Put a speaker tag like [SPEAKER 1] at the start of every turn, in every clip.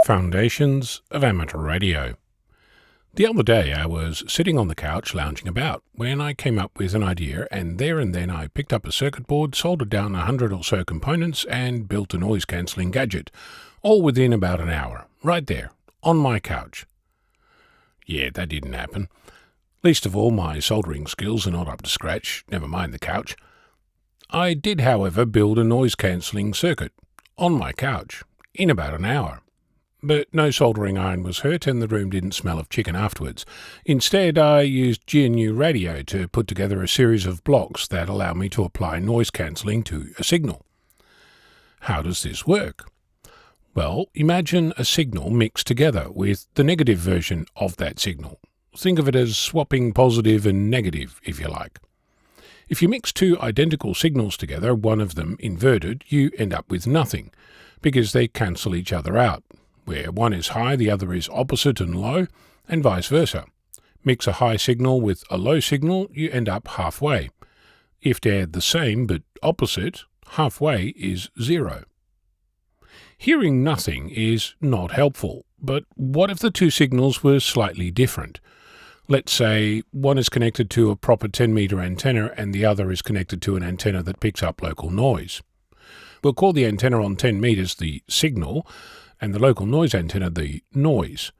[SPEAKER 1] Foundations of Amateur Radio. The other day I was sitting on the couch lounging about when I came up with an idea, and then I picked up a circuit board, soldered down 100 or so components and built a noise-cancelling gadget, all within about an hour, right there, on my couch. Yeah, that didn't happen. Least of all, my soldering skills are not up to scratch, never mind the couch. I did, however, build a noise-cancelling circuit, on my couch, in about an hour. But no soldering iron was hurt and the room didn't smell of chicken afterwards. Instead, I used GNU Radio to put together a series of blocks that allow me to apply noise cancelling to a signal. How does this work? Well, imagine a signal mixed together with the negative version of that signal. Think of it as swapping positive and negative, if you like. If you mix two identical signals together, one of them inverted, you end up with nothing, because they cancel each other out. Where one is high, the other is opposite and low, and vice versa. Mix a high signal with a low signal, you end up halfway. If they're the same but opposite, halfway is zero. Hearing nothing is not helpful, but what if the two signals were slightly different? Let's say one is connected to a proper 10-meter antenna and the other is connected to an antenna that picks up local noise. We'll call the antenna on 10 meters the signal, and the local noise antenna the noise.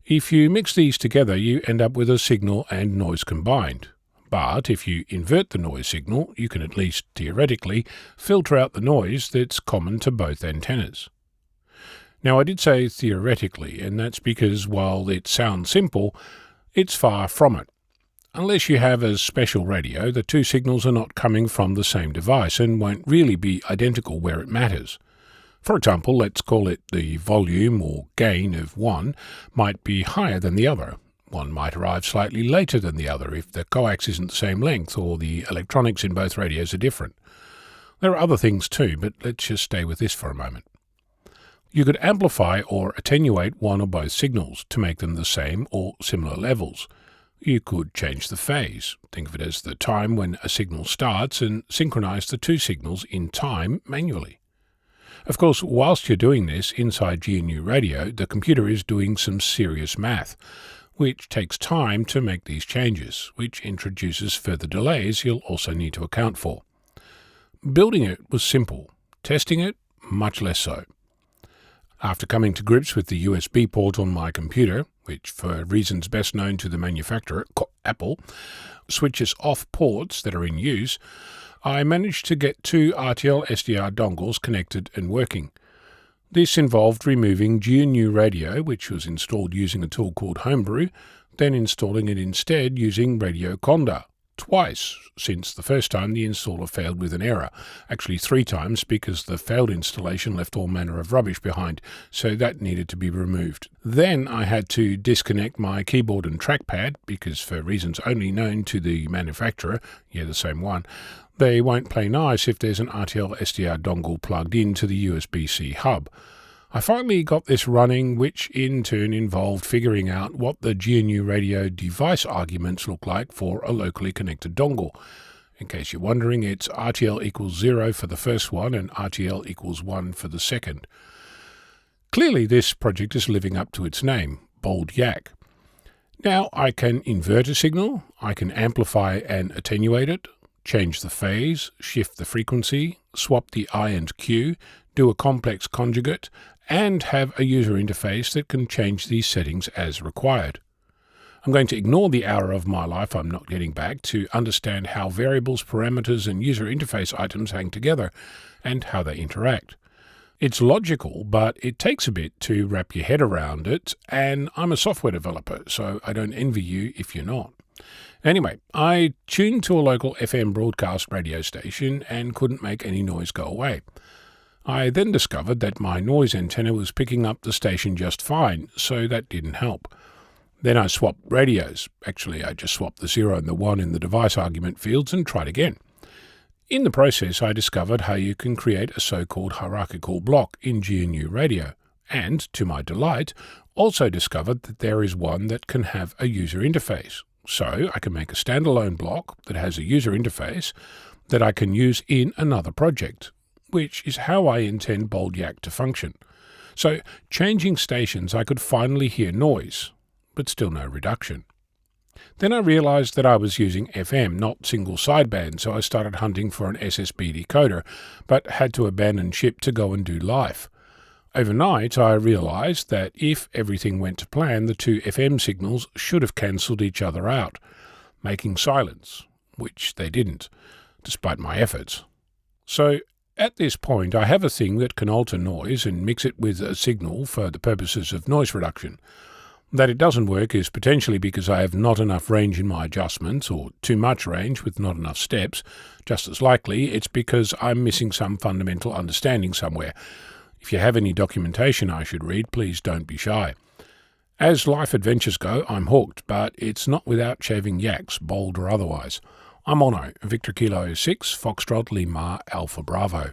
[SPEAKER 1] If you mix these together, you end up with a signal and noise combined. But if you invert the noise signal, you can at least theoretically filter out the noise that's common to both antennas. Now, I did say theoretically, and that's because while it sounds simple, it's far from it. Unless you have a special radio, the two signals are not coming from the same device and won't really be identical where it matters. For example, let's call it the volume or gain of one might be higher than the other. One might arrive slightly later than the other if the coax isn't the same length or the electronics in both radios are different. There are other things too, but let's just stay with this for a moment. You could amplify or attenuate one or both signals to make them the same or similar levels. You could change the phase. Think of it as the time when a signal starts and synchronize the two signals in time manually. Of course, whilst you're doing this inside GNU Radio, the computer is doing some serious math, which takes time to make these changes, which introduces further delays you'll also need to account for. Building it was simple. Testing it, much less so. After coming to grips with the USB port on my computer, which for reasons best known to the manufacturer, Apple, switches off ports that are in use, I managed to get two RTL SDR dongles connected and working. This involved removing GNU Radio, which was installed using a tool called Homebrew, then installing it instead using Radio Conda, twice, since the first time the installer failed with an error. Actually 3 times, because the failed installation left all manner of rubbish behind, so that needed to be removed. Then I had to disconnect my keyboard and trackpad, because for reasons only known to the manufacturer, the same one, they won't play nice if there's an RTL SDR dongle plugged into the USB-C hub. I finally got this running, which in turn involved figuring out what the GNU Radio device arguments look like for a locally connected dongle. In case you're wondering, it's RTL equals 0 for the first one and RTL equals 1 for the second. Clearly this project is living up to its name, Bold Yak. Now I can invert a signal, I can amplify and attenuate it, change the phase, shift the frequency, swap the I and Q, do a complex conjugate, and have a user interface that can change these settings as required. I'm going to ignore the hour of my life I'm not getting back to understand how variables, parameters, and user interface items hang together and how they interact. It's logical, but it takes a bit to wrap your head around it, and I'm a software developer, so I don't envy you if you're not. Anyway, I tuned to a local FM broadcast radio station and couldn't make any noise go away. I then discovered that my noise antenna was picking up the station just fine, so that didn't help. Then I swapped radios. Actually, I just swapped the 0 and the 1 in the device argument fields and tried again. In the process, I discovered how you can create a so-called hierarchical block in GNU Radio, and, to my delight, also discovered that there is one that can have a user interface. So I can make a standalone block that has a user interface that I can use in another project, which is how I intend Bold Yak to function. So, changing stations, I could finally hear noise, but still no reduction. Then I realized that I was using FM, not single sideband, so I started hunting for an SSB decoder, but had to abandon ship to go and do life. Overnight, I realized that if everything went to plan, the two FM signals should have cancelled each other out, making silence, which they didn't, despite my efforts. So, at this point, I have a thing that can alter noise and mix it with a signal for the purposes of noise reduction. That it doesn't work is potentially because I have not enough range in my adjustments, or too much range with not enough steps. Just as likely, it's because I'm missing some fundamental understanding somewhere. If you have any documentation I should read, please don't be shy. As life adventures go, I'm hooked, but it's not without shaving yaks, bold or otherwise. I'm Ono, Victor Kilo 6, Foxtrot Lima Alpha Bravo.